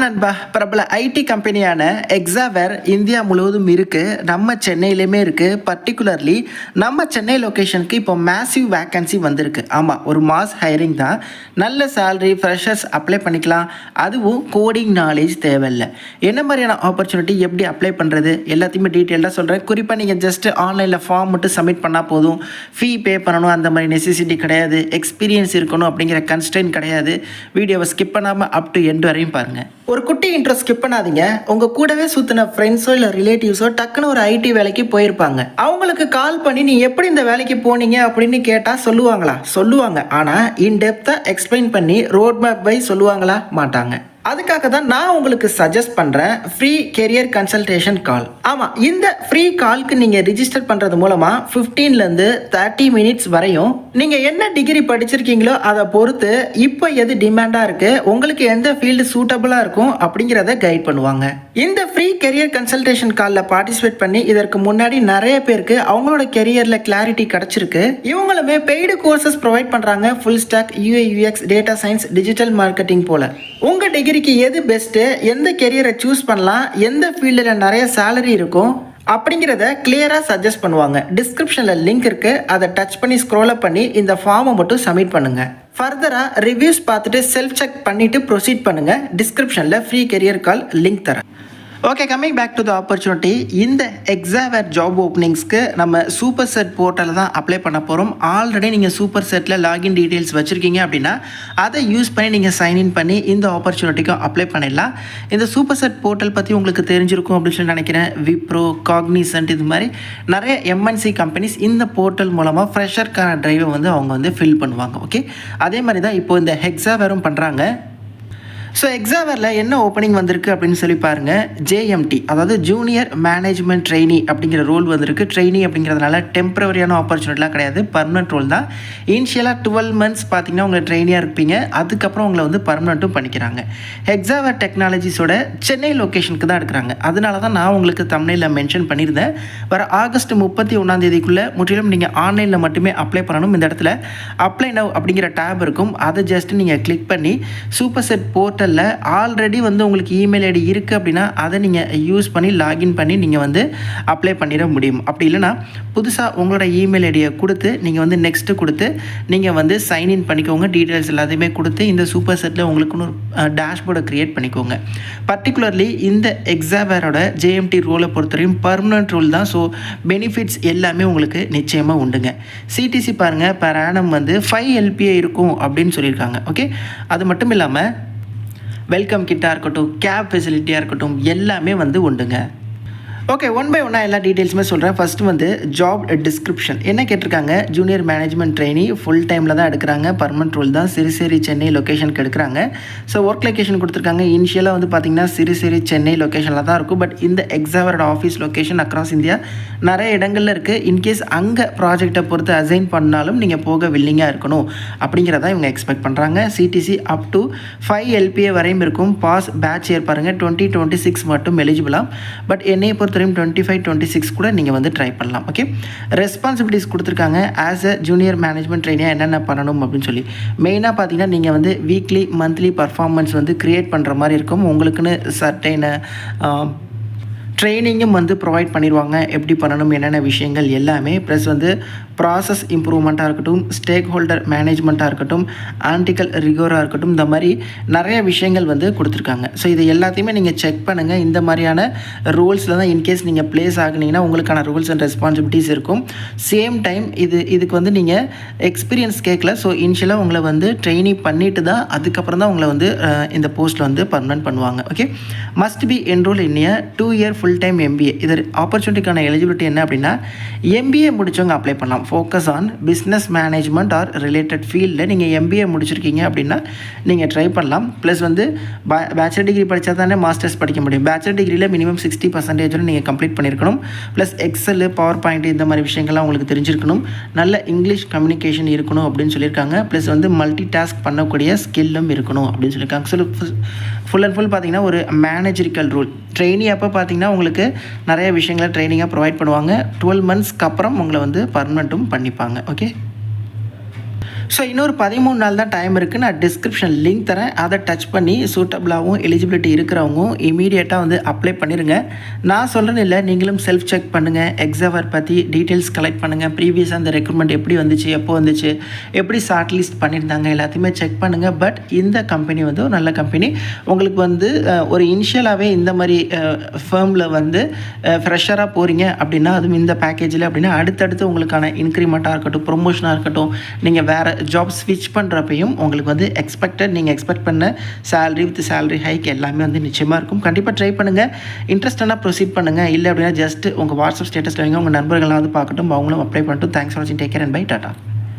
நண்பா, பிரபல ID கம்பெனியான எக்ஸாவேர் India முழுவதும் இருக்குது. நம்ம சென்னையிலுமே இருக்குது. பர்டிகுலர்லி நம்ம சென்னை லொக்கேஷனுக்கு இப்போ மேசிவ் வேக்கன்சி வந்திருக்கு. ஆமாம், ஒரு மாஸ் ஹையரிங் தான். நல்ல சேலரி, ஃப்ரெஷர்ஸ் அப்ளை பண்ணிக்கலாம். அதுவும் கோடிங் நாலேஜ் தேவையில்லை. என்ன மாதிரியான ஆப்பர்ச்சுனிட்டி, எப்படி அப்ளை பண்ணுறது, எல்லாத்தையுமே டீட்டெயில்டாக சொல்கிறேன். குறிப்பாக நீங்கள் ஜஸ்ட் ஆன்லைனில் ஃபார்ம் மட்டும் சப்மிட் பண்ணால் போதும். ஃபீ பே பண்ணணும் அந்த மாதிரி நெசசிட்டி கிடையாது. எக்ஸ்பீரியன்ஸ் இருக்கணும் அப்படிங்கிற கன்ஸ்டன்ட் கிடையாது. வீடியோவை ஸ்கிப் பண்ணாமல் அப் டு எண்ட் வரையும் பாருங்கள். ஒரு குட்டி இன்ட்ரோ ஸ்கிப் பண்ணாதீங்க. உங்க கூடவே சுத்தின ஃப்ரெண்ட்ஸோ இல்லை ரிலேட்டிவ்ஸோ டக்குன்னு ஒரு ஐடி வேலைக்கு போயிருப்பாங்க. அவங்களுக்கு கால் பண்ணி நீ எப்படி இந்த வேலைக்கு போனீங்க அப்படின்னு கேட்டா சொல்லுவாங்க. ஆனா இன் டெப்தா எக்ஸ்பிளைன் பண்ணி ரோட் மேப் வை சொல்லுவாங்களா? மாட்டாங்க. அதுக்காக தான் நான் உங்களுக்கு சஜஸ்ட் பண்ணுறேன் ஃப்ரீ கெரியர் கன்சல்டேஷன் கால். ஆமாம், இந்த ஃப்ரீ கால்க்கு நீங்கள் ரிஜிஸ்டர் பண்ணுறது மூலமாக 15லேருந்து 30 மினிட்ஸ் வரையும் நீங்கள் என்ன டிகிரி படிச்சிருக்கீங்களோ அதை பொறுத்து இப்போ எது டிமாண்டாக இருக்குது, உங்களுக்கு எந்த ஃபீல்டு சூட்டபுளாக இருக்கும் அப்படிங்கிறத கைட் பண்ணுவாங்க. இந்த ஃப்ரீ கெரியர் கன்சல்டேஷன் காலில் பார்ட்டிசிபேட் பண்ணி இதற்கு முன்னாடி நிறைய பேருக்கு அவங்களோட கெரியரில் கிளாரிட்டி கிடச்சிருக்கு. இவங்களுமே பெய்டு கோர்சஸ் ப்ரொவைட் பண்ணுறாங்க. Full stack, UI UX, data science, digital marketing போல. உங்கள் டிகிரிக்கு எது பெஸ்ட்டு, எந்த கெரியரை சூஸ் பண்ணலாம், எந்த ஃபீல்டில் நிறைய சேலரி இருக்கும் அப்படிங்கிறத கிளியராக சஜஸ்ட் பண்ணுவாங்க. டிஸ்கிரிப்ஷனில் லிங்க் இருக்குது. அதை டச் பண்ணி ஸ்க்ரோல் அப் பண்ணி இந்த ஃபார்மை மட்டும் சப்மிட் பண்ணுங்கள். ஃபர்தராக ரிவ்யூஸ் பார்த்துட்டு செல்ஃப் செக் பண்ணிவிட்டு ப்ரொசீட் பண்ணுங்கள். டிஸ்கிரிப்ஷனில் ஃப்ரீ கெரியர் கால் லிங்க் தரேன். Okay, coming back to the opportunity. இந்த எக்ஸாவேர் ஜாப் ஓப்பனிங்ஸ்க்கு நம்ம சூப்பர் செட் போர்ட்டலில் தான் அப்ளை பண்ண போகிறோம். ஆல்ரெடி நீங்கள் சூப்பர் செட்டில் லாகின் டீட்டெயில்ஸ் வச்சுருக்கீங்க அப்படின்னா அதை யூஸ் பண்ணி நீங்கள் சைன்இன் பண்ணி இந்த ஆப்பர்ச்சுனிட்டிக்கும் அப்ளை பண்ணிடலாம். இந்த சூப்பர் செட் போர்ட்டல் பற்றி உங்களுக்கு தெரிஞ்சிருக்கும் அப்படின்னு சொல்லி நினைக்கிறேன். விப்ரோ, காக்னிசன்ட், இது மாதிரி நிறைய எம்என்சி கம்பெனிஸ் இந்த போர்ட்டல் மூலமாக ஃப்ரெஷருக்கான டிரைவை வந்து அவங்க வந்து ஃபில் பண்ணுவாங்க. ஓகே, அதே மாதிரி தான் இப்போ இந்த எக்ஸாவேரும் பண்ணுறாங்க. ஸோ எக்ஸாவேரில் என்ன ஓப்பனிங் வந்திருக்கு அப்படின்னு சொல்லி பாருங்கள். ஜேஎம்டி, அதாவது ஜூனியர் மேனேஜ்மெண்ட் ட்ரெயினி அப்படிங்கிற ரோல் வந்திருக்கு. ட்ரெயினி அப்படிங்கிறதுனால டெம்பரவரியான ஆப்பர்ச்சுனிட்டிலாம் கிடையாது, பர்மனெண்ட் ரோல் தான். இனிஷியலாக 12 மந்த்ஸ் பார்த்தீங்கன்னா உங்களை ட்ரெயினியாக இருப்பீங்க. அதுக்கப்புறம் உங்களை வந்து பர்மனெண்ட்டும் பண்ணிக்கிறாங்க. எக்ஸாவேர் டெக்னாலஜிஸோட சென்னை லொக்கேஷனுக்கு தான் எடுக்கிறாங்க. அதனால தான் நான் உங்களுக்கு தமிழில் மென்ஷன் பண்ணியிருந்தேன். வர ஆகஸ்ட் 31 முற்றிலும் நீங்கள் ஆன்லைனில் மட்டுமே அப்ளை பண்ணணும். இந்த இடத்துல அப்ளை நவ் அப்படிங்கிற டேப் இருக்கும். அதை ஜஸ்ட் நீங்கள் கிளிக் பண்ணி சூப்பர் செட் போர்ட்டல் ஆல்ரெடி வந்து உங்களுக்கு இமெயில் ஐடி இருக்குது அப்படின்னா அதை நீங்கள் யூஸ் பண்ணி லாகின் பண்ணி நீங்கள் வந்து அப்ளை பண்ணிட முடியும். அப்படி இல்லைனா புதுசாக உங்களோட இமெயில் ஐடியை கொடுத்து நீங்கள் வந்து நெக்ஸ்ட்டு கொடுத்து நீங்கள் வந்து சைன்இன் பண்ணிக்கோங்க. டீட்டெயில்ஸ் எல்லாத்தையுமே கொடுத்து இந்த சூப்பர் செட்டில் உங்களுக்குன்னு ஒரு டேஷ்போர்டை க்ரியேட் பண்ணிக்கோங்க. பர்டிகுலர்லி இந்த எக்ஸாவேரோட ஜேஎம்டி ரோலை பொறுத்தவரையும் பர்மனன்ட் ரோல் தான். ஸோ பெனிஃபிட்ஸ் எல்லாமே உங்களுக்கு நிச்சயமாக உண்டுங்க. சிடிசி பாருங்கள், பெர் ஆனம் வந்து 5 LPA இருக்கும் அப்படின்னு சொல்லியிருக்காங்க. ஓகே, அது மட்டும் இல்லாமல் வெல்கம் கிட்டாக இருக்கட்டும், கேப் ஃபெசிலிட்டியாக இருக்கட்டும், எல்லாமே வந்து உண்டுங்க. ஓகே, ஒன் பை ஒன்னாக எல்லா டீட்டெயில்ஸுமே சொல்கிறேன். ஃபஸ்ட்டு வந்து ஜாப் டிஸ்கிரிப்ஷன் என்ன கேட்டிருக்காங்க. ஜூனியர் மேனேஜ்மெண்ட் ட்ரெயினி, ஃபுல் டைமில் தான் எடுக்கிறாங்க, பர்மனெண்ட் ரோல் தான். சிறுசேரி சென்னை லொக்கேஷனுக்கு எடுக்கிறாங்க. ஸோ ஒர்க் லொக்கேஷன் கொடுத்துருக்காங்க. இனிஷியலாக வந்து பார்த்திங்கன்னா சிறுசேரி சென்னை லொக்கேஷனில் தான் இருக்கும். பட் இந்த எக்ஸாவேரோட ஆஃபீஸ் லொக்கேஷன் அக்ராஸ் இந்தியா நிறைய இடங்களில் இருக்குது. இன்கேஸ் அங்கே ப்ராஜெக்டை பொறுத்து அசைன் பண்ணாலும் நீங்கள் போக வில்லிங்காக இருக்கணும் அப்படிங்கிறத இவங்க எக்ஸ்பெக்ட் பண்ணுறாங்க. சிடிசி அப் டு 5 LPA வரையும் இருக்கும். பாஸ் பேட்ச் இயர் பாருங்கள் 2026 மட்டும் எலிஜிபிளாக. பட் என்னையை பொறுத்தவரையும் 25-26 கூட நீங்கள் வந்து ட்ரை பண்ணலாம். ஓகே, ரெஸ்பான்சிபிலிட்டிஸ் கொடுத்துருக்காங்க. ஆஸ் அ ஜூனியர் மேனேஜ்மெண்ட் ட்ரெயினியாக என்னென்ன பண்ணணும் அப்படின்னு சொல்லி மெயினாக பார்த்தீங்கன்னா நீங்கள் வந்து வீக்லி மந்த்லி பர்ஃபார்மன்ஸ் வந்து க்ரியேட் பண்ணுற மாதிரி இருக்கும். உங்களுக்குன்னு சர்டைன ட்ரைனிங்கும் வந்து ப்ரொவைட் பண்ணிடுவாங்க. எப்படி பண்ணணும், என்னென்ன விஷயங்கள் எல்லாமே. ப்ளஸ் வந்து ப்ராசஸ் இம்ப்ரூவ்மெண்ட்டாக இருக்கட்டும், ஸ்டேக் ஹோல்டர் மேனேஜ்மெண்ட்டாக இருக்கட்டும், ஆன்டிக்கல் ரிகோராக இருக்கட்டும், இந்த மாதிரி நிறைய விஷயங்கள் வந்து கொடுத்துருக்காங்க. ஸோ இது எல்லாத்தையுமே நீங்கள் செக் பண்ணுங்கள். இந்த மாதிரியான ரூல்ஸில் தான் இன்கேஸ் நீங்கள் ப்ளேஸ் ஆகுனீங்கன்னா உங்களுக்கான ரூல்ஸ் அண்ட் ரெஸ்பான்சிபிலிட்டிஸ் இருக்கும். சேம் டைம் இதுக்கு வந்து நீங்கள் எக்ஸ்பீரியன்ஸ் கேட்கல. ஸோ இனிஷியலாக உங்களை வந்து ட்ரெயினிங் பண்ணிட்டு தான் அதுக்கப்புறம் தான் உங்களை வந்து இந்த போஸ்ட்டில் வந்து பர்மனன்ட் பண்ணுவாங்க. Okay, must be enrol in 2 year full time MBA. இது ஆப்பர்ச்சுனிட்டிக்கான எலிஜிபிலிட்டி என்ன அப்படின்னா MBA முடித்தவங்க அப்ளை பண்ணலாம். Focus on business management R related ஃபீல்டில் நீங்கள் MBA முடிச்சிருக்கீங்க அப்படின்னா நீங்கள் ட்ரை பண்ணலாம். ப்ளஸ் வந்து பேச்சுலர் டிகிரி படித்தா தானே மாஸ்டர்ஸ் படிக்க முடியும். பேச்சுலர் டிகிரியில் மினிமம் 60% நீங்கள் கம்ப்ளீட் பண்ணியிருக்கணும். ப்ளஸ் எக்ஸல், பவர் பாயிண்ட், இந்த மாதிரி விஷயங்கள்லாம் உங்களுக்கு தெரிஞ்சிருக்கணும். நல்ல இங்கிலீஷ் கம்யூனிகேஷன் இருக்கணும் அப்படின்னு சொல்லியிருக்காங்க. ப்ளஸ் வந்து மல்டி டாஸ்க் பண்ணக்கூடிய ஸ்கில்லும் இருக்கணும் அப்படின்னு சொல்லியிருக்காங்க. ஸோ ஃபுல் அண்ட் ஃபுல் பார்த்தீங்கன்னா ஒரு மேனேஜரிக்கல் ரூல். ட்ரெயினி அப்போ பார்த்தீங்கன்னா உங்களுக்கு நிறைய விஷயங்களை ட்ரைனிங்காக ப்ரொவைட் பண்ணுவாங்க. 12 மந்த்ஸ்க்கு அப்புறம் உங்களை வந்து பர்மனெண்ட்டும் பண்ணிப்பாங்க. ஓகே, ஸோ இன்னொரு 13 நாள் தான் டைம் இருக்குது. நான் டிஸ்கிரிப்ஷன் லிங்க் தரேன், அதை டச் பண்ணி சூட்டபிளாகவும் எலிஜிபிலிட்டி இருக்கிறவங்க இமீடியட்டாக வந்து அப்ளை பண்ணிடுங்க. நான் சொல்கிறேன்னு இல்லை, நீங்களும் செல்ஃப் செக் பண்ணுங்கள். எக்ஸாவர் பற்றி டீட்டெயில்ஸ் கலெக்ட் பண்ணுங்கள். ப்ரீவியஸாக அந்த ரெக்ரூட்மெண்ட் எப்படி வந்துச்சு, எப்போ வந்துச்சு, எப்படி ஷார்ட் லிஸ்ட் பண்ணியிருந்தாங்க, எல்லாத்தையுமே செக் பண்ணுங்கள். பட் இந்த கம்பெனி வந்து ஒரு நல்ல கம்பெனி. உங்களுக்கு வந்து ஒரு இனிஷியலாகவே இந்த மாதிரி ஃபேர்மில் வந்து ஃப்ரெஷராக போகிறீங்க அப்படின்னா, அதுவும் இந்த பேக்கேஜில் அப்படின்னா அடுத்தடுத்து உங்களுக்கான இன்க்ரிமெண்ட்டாக இருக்கட்டும், ப்ரொமோஷனாக இருக்கட்டும், நீங்கள் வேறு ஜாப் ஸ்விட்ச் பண்ணுறப்பையும் உங்களுக்கு வந்து நீங்கள் எக்ஸ்பெக்ட் பண்ண சேலரி வித் சேலரி ஹைக் எல்லாமே வந்து நிச்சயமாக இருக்கும். கண்டிப்பாக ட்ரை பண்ணுங்கள். இன்ட்ரெஸ்டாக ப்ரொசீட் பண்ணுங்கள். இல்லை அப்படின்னா ஜஸ்ட் உங்கள் வாட்ஸ்அப் ஸ்டேட்டஸில் வைங்க, உங்கள் நண்பர்களாவது பார்க்கட்டும், அவங்களும் அப்ளை பண்ணிட்டு. தேங்க்ஸ் ஃபார் வாட்சிங். Take care and bye. Tata.